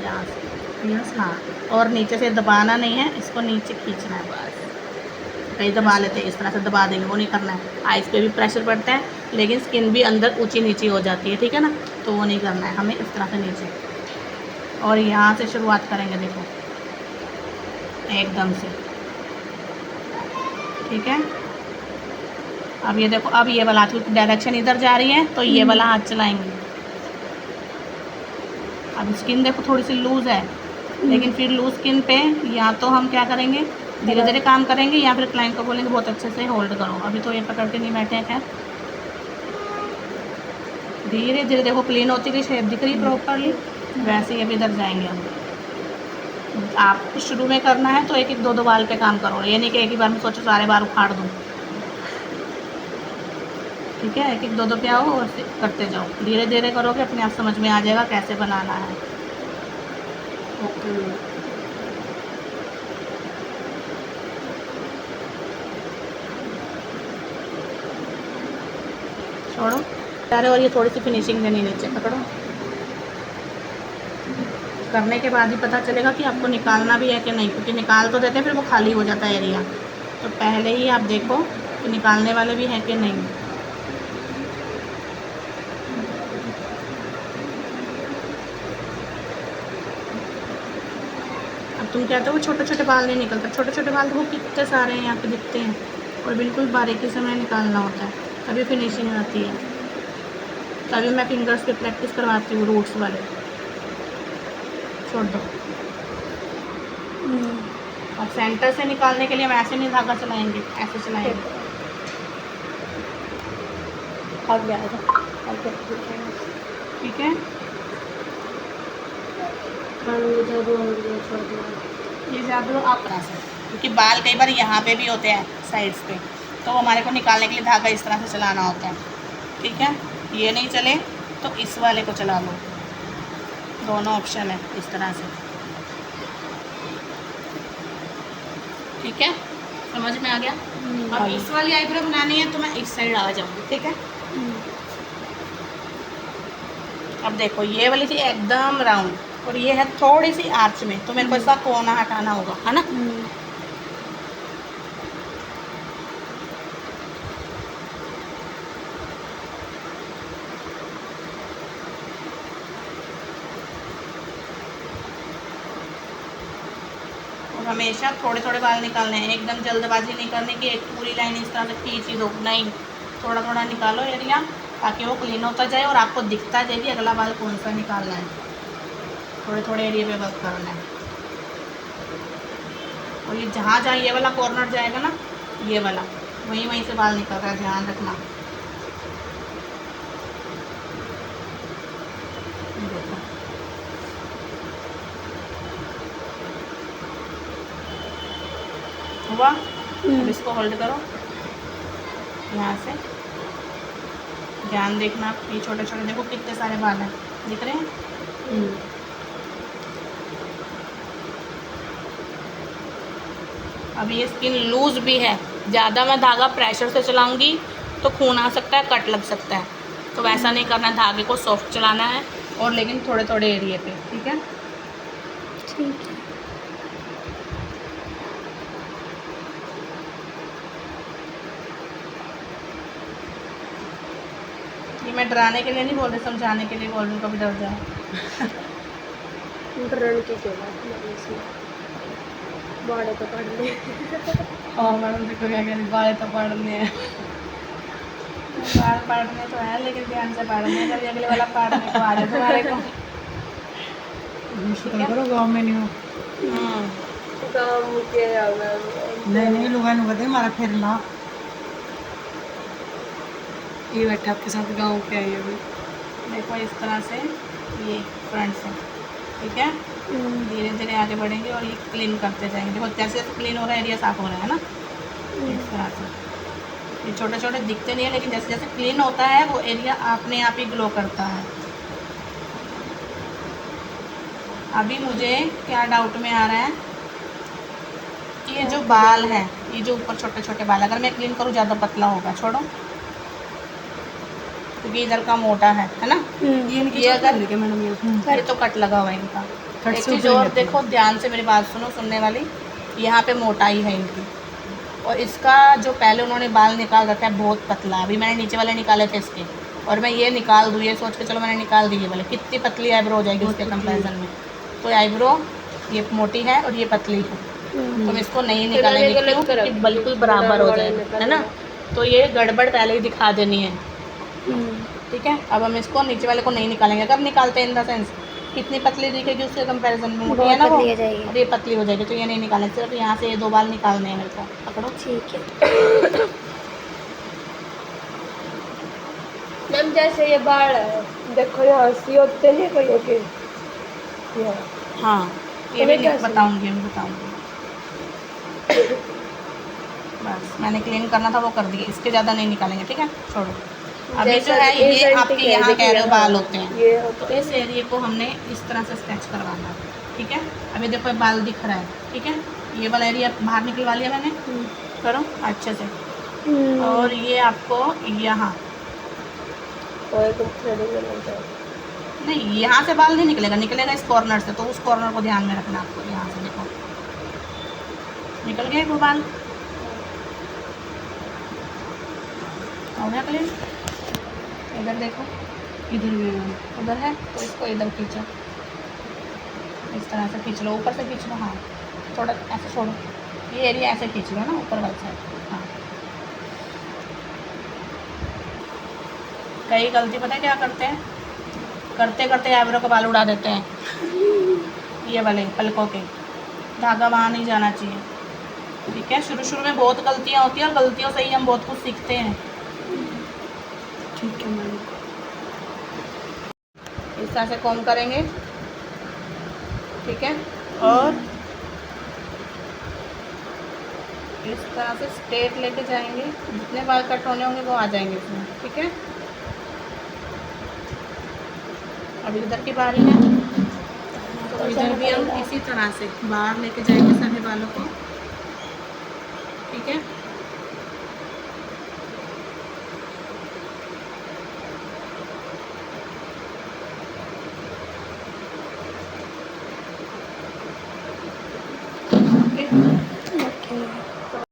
यहाँ से, हाँ, और नीचे से दबाना नहीं है, इसको नीचे खींचना है बस। कई दबा लेते हैं, इस तरह से दबा देंगे, वो नहीं करना है। आइज़ पे भी प्रेशर पड़ता है, लेकिन स्किन भी अंदर ऊंची नीची हो जाती है, ठीक है ना, तो वो नहीं करना है हमें, इस तरह से नीचे। और यहाँ से शुरुआत करेंगे, देखो एकदम से, ठीक है। अब ये देखो, अब ये वाला हाथ की डायरेक्शन इधर जा रही है, तो ये वाला हाथ चलाएंगे। अब स्किन देखो थोड़ी सी लूज़ है, लेकिन फिर लूज स्किन पे या तो हम क्या करेंगे, धीरे धीरे काम करेंगे, या फिर क्लाइंट को बोलेंगे बहुत अच्छे से होल्ड करो। अभी तो ये पकड़ के नहीं बैठे हैं, खैर धीरे धीरे देखो क्लीन होती रही, शेप दिख रही प्रॉपरली, वैसे ही अभी इधर जाएंगे हम। आपको शुरू में करना है तो एक एक दो दो बाल पे काम करो, ये नहीं कि एक ही बार में सोचो सारे बाल उखाड़ दूँ, ठीक है। एक एक दो दो पे आओ और करते जाओ, धीरे धीरे करोगे अपने आप समझ में आ जाएगा कैसे बनाना है। ओके, छोड़ो सारे, और ये थोड़ी सी फिनिशिंग देनी, नीचे पकड़ो। करने के बाद ही पता चलेगा कि आपको निकालना भी है कि नहीं, क्योंकि निकाल तो देते हैं फिर वो खाली हो जाता है एरिया, तो पहले ही आप देखो कि निकालने वाले भी हैं कि नहीं। अब तुम कहते हो वो छोटे छोटे बाल नहीं निकलते, छोटे छोटे बाल वो कितने सारे हैं यहाँ पे दिखते हैं, और बिल्कुल बारीकी से हमें निकालना होता है, तभी फिनिशिंग आती है। तभी मैं फिंगर्स पे प्रैक्टिस करवाती हूँ, रूट्स वाले। छोड़ दो। और सेंटर से निकालने के लिए हम ऐसे नहीं धागा चलाएंगे, ऐसे चलाएंगे। ठीक है, ये ज़्यादा आप तरह से, क्योंकि बाल कई बार यहाँ पे भी होते हैं साइड्स पे, तो हमारे को निकालने के लिए धागा इस तरह से चलाना होता है, ठीक है। ये नहीं चले तो इस वाले को चला लो, दोनों ऑप्शन है इस तरह से, ठीक है। समझ में आ गया। अब इस वाली आईब्रो बनानी है तो मैं इस साइड आ जाऊँगी, ठीक है। अब देखो ये वाली थी एकदम राउंड, और ये है थोड़ी सी आर्च में, तो मेरे को इसका कोना हटाना होगा, है ना। और हमेशा थोड़े थोड़े बाल निकालने हैं, एकदम जल्दबाजी नहीं करने की, एक पूरी लाइन इस तरह से खींच ही दो, नहीं, थोड़ा थोड़ा निकालो एरिया, ताकि वो क्लीन होता जाए और आपको दिखता जाए कि अगला बाल कौन सा निकालना है। थोड़े थोड़े एरिया पे वर्क करना है। और ये जहाँ जहाँ ये वाला कॉर्नर जाएगा ना, ये वाला वहीं वहीं से बाल निकल रहा है, ध्यान रखना। देखो हुआ। अब इसको होल्ड करो, यहाँ से ध्यान देखना, ये छोटे छोटे देखो कितने सारे बाल हैं, दिख रहे हैं। अब ये स्किन लूज भी है, ज़्यादा मैं धागा प्रेशर से चलाऊंगी तो खून आ सकता है, कट लग सकता है, तो वैसा नहीं करना है, धागे को सॉफ्ट चलाना है, और लेकिन थोड़े थोड़े एरिया पे, ठीक है। ठीक है। ये मैं डराने के लिए नहीं बोल रही, समझाने के लिए बोल रही हूँ, कभी डर जाए। डरने की क्या बात है, बाड़े तो पढ़ने। और मैडम देखो क्या कह रही, बाल तो पढ़ने हैं। बाल पढ़ने तो है, लेकिन ध्यान से पढ़ने, कभी अगले वाला पढ़ने को आ जाए तुम्हारे को। करो गाँव में नहीं हो। गाँव के नहीं लुगा नुगा दे मारा फिर ला। ये बैठा आपके साथ गाँव के आई अभी। देखो इस तरह से, ये फ्रंट से, ठीक है। धीरे धीरे आगे बढ़ेंगे और ये क्लीन करते जाएंगे। देखो जैसे क्लीन हो रहा है, एरिया साफ हो रहा है ना, इस तरह से। ये छोटे छोटे दिखते नहीं है, लेकिन जैसे जैसे क्लीन होता है वो एरिया अपने आप ही ग्लो करता है। अभी मुझे क्या डाउट में आ रहा है कि ये जो बाल है, ये जो ऊपर छोटे छोटे बाल, अगर मैं क्लीन करूँ ज़्यादा पतला होगा, छोड़ो, क्योंकि इधर का मोटा है ना। ये अगर मैडम ये तो कट लगा हुआ है इनका, एक चीज़ और देखो, ध्यान से मेरी बात सुनो, सुनने वाली। यहाँ पे मोटाई है इनकी, और इसका जो पहले उन्होंने बाल निकाल रखा है बहुत पतला। अभी मैंने नीचे वाले निकाले थे इसके, और मैं ये निकाल दूँ, ये सोच के चलो मैंने निकाल दी ये वाले। कितनी पतली आईब्रो हो जाएगी उसके कंपैरिजन में। तो आईब्रो ये मोटी है और ये पतली है, तो हम इसको नहीं निकालेंगे, क्यों? क्योंकि बिल्कुल बराबर हो जाएगा, है ना। तो ये गड़बड़ पहले ही दिखा देनी है, ठीक है। अब हम इसको नीचे वाले को नहीं निकालेंगे। कब निकालते हैं? इन द सेंस कितनी पतली दिखेगी उसके कंपैरिजन में, मोटी है ना वो, और ये पतली हो जाएगी। तो ये नहीं निकालेंगे, सिर्फ यहाँ से ये 2 बाल निकालने हैं मेरे को। पकड़ो, ठीक है मैम। जैसे ये बाल है, देखो यहाँ सी होते नहीं कहीं के, हाँ ये भी बताऊँगी, बस मैंने क्लीन करना था वो कर दिया। इसके ज़्यादा नहीं निकालेंगे, ठीक है, छोड़ो। अभी जो है ये आपके यहाँ कह रहे हो बाल होते हैं, तो इस एरिए को हमने इस तरह से स्केच करवाना है, ठीक है। अभी देखो बाल दिख रहा है, ठीक है। ये वाला एरिया बाहर निकलवा लिया मैंने, करो अच्छे से। और ये आपको यहाँ नहीं, यहाँ से बाल नहीं निकलेगा, निकलेगा इस कॉर्नर से। तो उस कॉर्नर को ध्यान में रखना आपको। यहाँ से देखो निकल गए वो बाल, हो गया क्लीन। इधर देखो, इधर भी उधर है, तो इसको इधर खींचो, इस तरह से खींच लो, ऊपर से खींच लो। हाँ थोड़ा ऐसे छोड़ो, ये एरिया ऐसे खींच लो ना ऊपर वाली साइड। हाँ कई गलती पता है क्या करते हैं, करते करते आईब्रो का बाल उड़ा देते हैं। ये वाले पलकों के धागा वहाँ नहीं जाना चाहिए, ठीक है। शुरू में बहुत गलतियाँ होती हैं, और गलतियों से ही हम बहुत कुछ सीखते हैं, ठीक है मैम। इस तरह से कॉम्ब करेंगे, ठीक है। और इस तरह से स्ट्रेट लेके जाएंगे, जितने बाल कट होने होंगे वो आ जाएंगे इसमें, ठीक है। अभी इधर की बारी है, तो इधर भी हम इसी तरह से बाहर लेके जाएंगे सभी बालों को, ठीक है।